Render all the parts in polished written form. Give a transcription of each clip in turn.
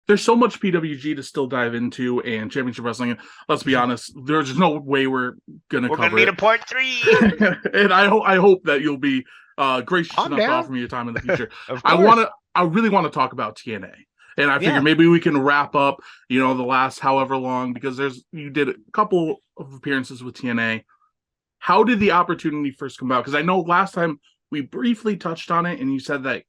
there's so much PWG to still dive into and championship wrestling. Let's be honest, there's no way we're gonna We're gonna cover need it. a part three. And I hope that you'll be gracious Calm enough to offer down. me your time in the future. Of I want course. to. I really want to talk about TNA, and I figure Yeah. maybe we can wrap up, the last however long, because you did a couple of appearances with TNA. How did the opportunity first come about? Because I know last time we briefly touched on it, and you said that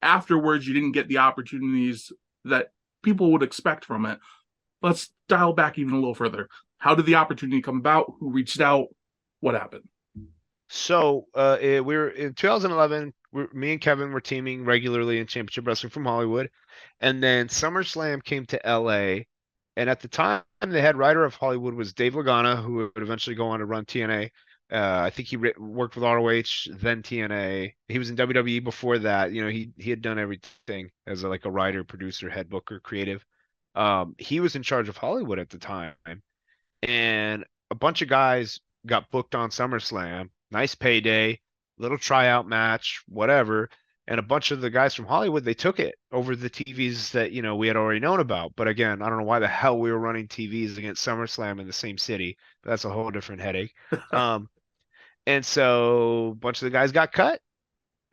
afterwards you didn't get the opportunities that people would expect from it. Let's dial back even a little further. How did the opportunity come about? Who reached out? What happened? So we were in 2011. Me and Kevin were teaming regularly in Championship Wrestling from Hollywood, and then SummerSlam came to LA. And at the time, the head writer of Hollywood was Dave Lagana, who would eventually go on to run TNA. I think he worked with ROH, then TNA. He was in WWE before that. He had done everything as like a writer, producer, head booker, creative. He was in charge of Hollywood at the time, and a bunch of guys got booked on SummerSlam. Nice payday, little tryout match, whatever. And a bunch of the guys from Hollywood, they took it over the TVs that, we had already known about. But again, I don't know why the hell we were running TVs against SummerSlam in the same city. But that's a whole different headache. Um, and so a bunch of the guys got cut,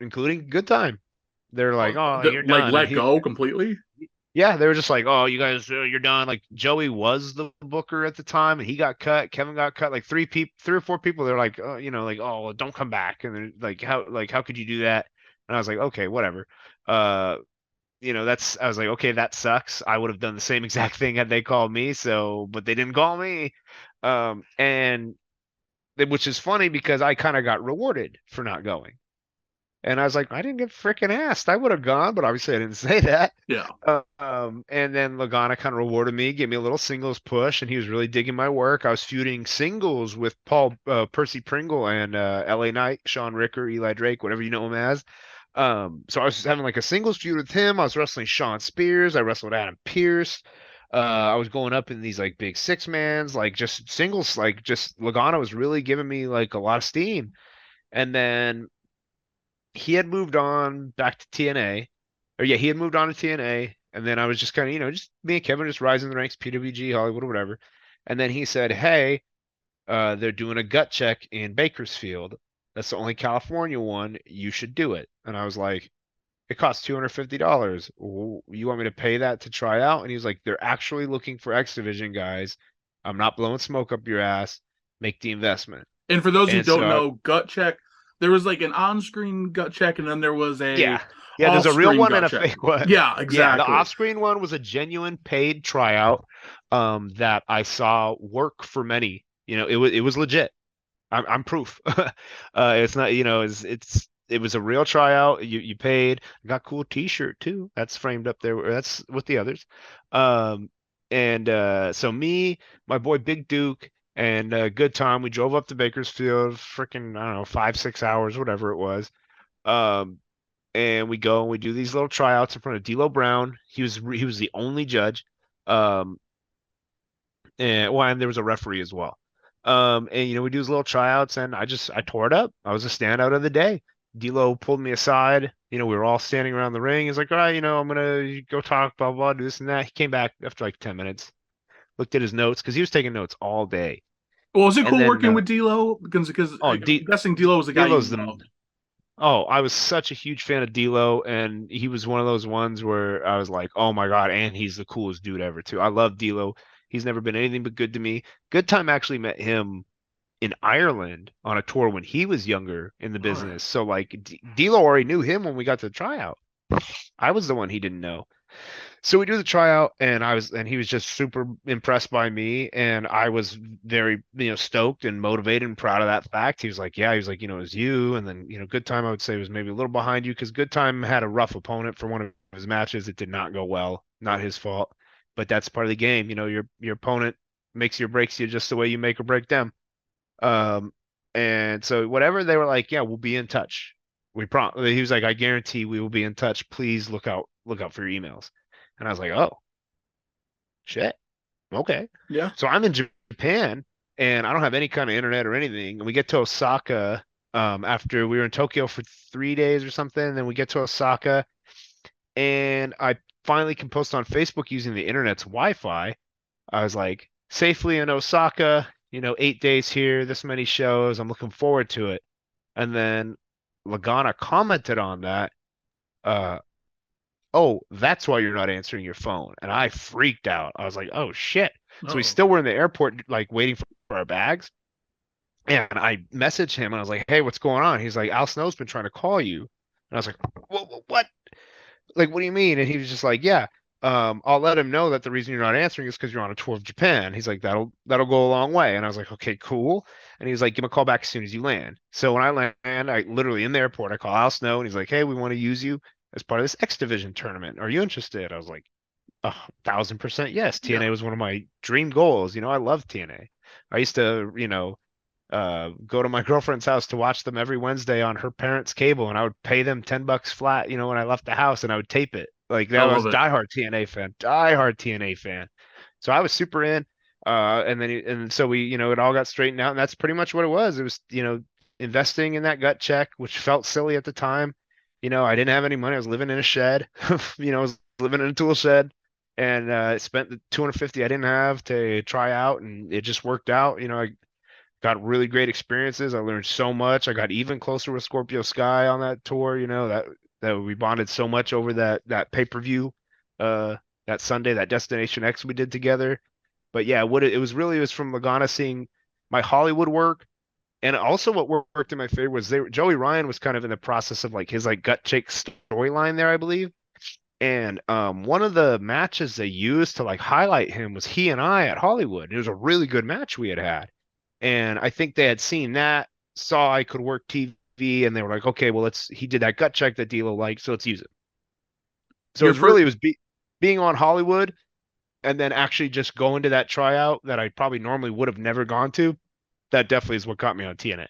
including Good Time. They're like, "Oh, you're Like done." And let he go completely? yeah, they were just like, "Oh, you guys, you're done." Like Joey was the booker at the time, and he got cut. Kevin got cut. Like three or four people. They're like, like, "Oh, don't come back." And they're like, how could you do that? And I was like, "Okay, whatever." Uh, I was like, "Okay, that sucks." I would have done the same exact thing had they called me. So, but they didn't call me. And which is funny because I kind of got rewarded for not going. And I was like, I didn't get freaking asked. I would have gone, but obviously I didn't say that. Yeah. And then Lagana kind of rewarded me, gave me a little singles push, and he was really digging my work. I was feuding singles with Paul Percy Pringle and LA Knight, Sean Ricker, Eli Drake, whatever you know him as. So I was having like a singles feud with him. I was wrestling Sean Spears. I wrestled Adam Pierce. I was going up in these like big six mans, like just singles, like just Lagana was really giving me like a lot of steam. And then he had moved on back to TNA, or yeah, he had moved on to TNA, and then I was just kind of, just me and Kevin just rising the ranks, PWG, Hollywood, or whatever. And then he said, "Hey, they're doing a gut check in Bakersfield. That's the only California one. You should do it." And I was like, "It costs $250. You want me to pay that to try out?" And he was like, "They're actually looking for X Division guys. I'm not blowing smoke up your ass. Make the investment." And for those who And don't so know, gut check, there was like an on-screen gut check, and then there was a yeah. Yeah, there's a real off-screen one gut and a check. fake one. Yeah, Yeah, the exactly. off-screen one was a genuine paid tryout that I saw work for many. It was legit. I'm proof. It's not, it was a real tryout. You paid. I got a cool t-shirt too. That's framed up there. That's with the others. Um and so me, my boy Big Duke, and Good Time, we drove up to Bakersfield, freaking, I don't know, 5, 6 hours, whatever it was. Um and we go and we do these little tryouts in front of D'Lo Brown. He was the only judge. Um, and there was a referee as well. And we do these little tryouts, and I tore it up. I was a standout of the day. D'Lo pulled me aside. We were all standing around the ring. He's like, "All right, I'm gonna go talk, blah blah, do this and that." He came back after like 10 minutes, looked at his notes because he was taking notes all day, Well, was it and cool then working with D'Lo? Because oh, I'm guessing D'Lo was the guy you D'Lo's the loved. Oh, I was such a huge fan of D'Lo, and he was one of those ones where I was like, "Oh my God!" And he's the coolest dude ever too. I love D'Lo. He's never been anything but good to me. Good Time actually met him in Ireland on a tour when he was younger in the All right. business. So like D'Lo already knew him when we got to the tryout. I was the one he didn't know. So we do the tryout, and he was just super impressed by me, and I was very, stoked and motivated and proud of that fact. He was like, "Yeah," he was like, "It was you," and then, Good Time, I would say, was maybe a little behind you because Good Time had a rough opponent for one of his matches. It did not go well, not his fault, but that's part of the game. Your opponent makes you or breaks you just the way you make or break them. Um, and so whatever, they were like, "Yeah, we'll be in touch." He was like, "I guarantee we will be in touch. Please look out for your emails." And I was like, "Oh, shit. Okay." Yeah. So I'm in Japan and I don't have any kind of internet or anything. And we get to Osaka after we were in Tokyo for 3 days or something. And then we get to Osaka and I finally can post on Facebook using the internet's Wi-Fi. I was like, safely in Osaka, 8 days here, this many shows. I'm looking forward to it. And then Lagana commented on that. Uh, oh, that's why you're not answering your phone. And I freaked out. I was like, oh shit. So we Oh, still were in the airport, like waiting for our bags. And I messaged him and I was like, hey, what's going on? He's like, Al Snow's been trying to call you. And I was like, what? Like, what do you mean? And he was just like, yeah, I'll let him know that the reason you're not answering is because you're on a tour of Japan. He's like, that'll go a long way. And I was like, okay, cool. And he's like, give him a call back as soon as you land. So when I land, I literally in the airport, I call Al Snow and he's like, hey, we want to use you as part of this X Division tournament. Are you interested? I was like, 1,000% yes. yeah. TNA was one of my dream goals. I love TNA. I used to, go to my girlfriend's house to watch them every Wednesday on her parents' cable, and I would pay them $10 flat, when I left the house, and I would tape it. Like I that was love it. diehard TNA fan, diehard TNA fan. So I was super in. And so we, it all got straightened out, and that's pretty much what it was. It was, investing in that gut check, which felt silly at the time. I didn't have any money. I was living in a shed. I was living in a tool shed, and spent the 250 I didn't have to try out, and it just worked out. I got really great experiences. I learned so much. I got even closer with Scorpio Sky on that tour, that we bonded so much over that pay-per-view that Sunday, that Destination X we did together. But yeah, it was from Lagana seeing my Hollywood work, and also what worked in my favor was Joey Ryan was kind of in the process of like his like gut check storyline there, I believe. And one of the matches they used to like highlight him was he and I at Hollywood. It was a really good match we had had. And I think they had seen that, saw I could work TV, and they were like, okay, well, he did that gut check that D'Lo liked, so let's use it. So Your first, it was being on Hollywood and then actually just going to that tryout that I probably normally would have never gone to. That definitely is what got me on TNA.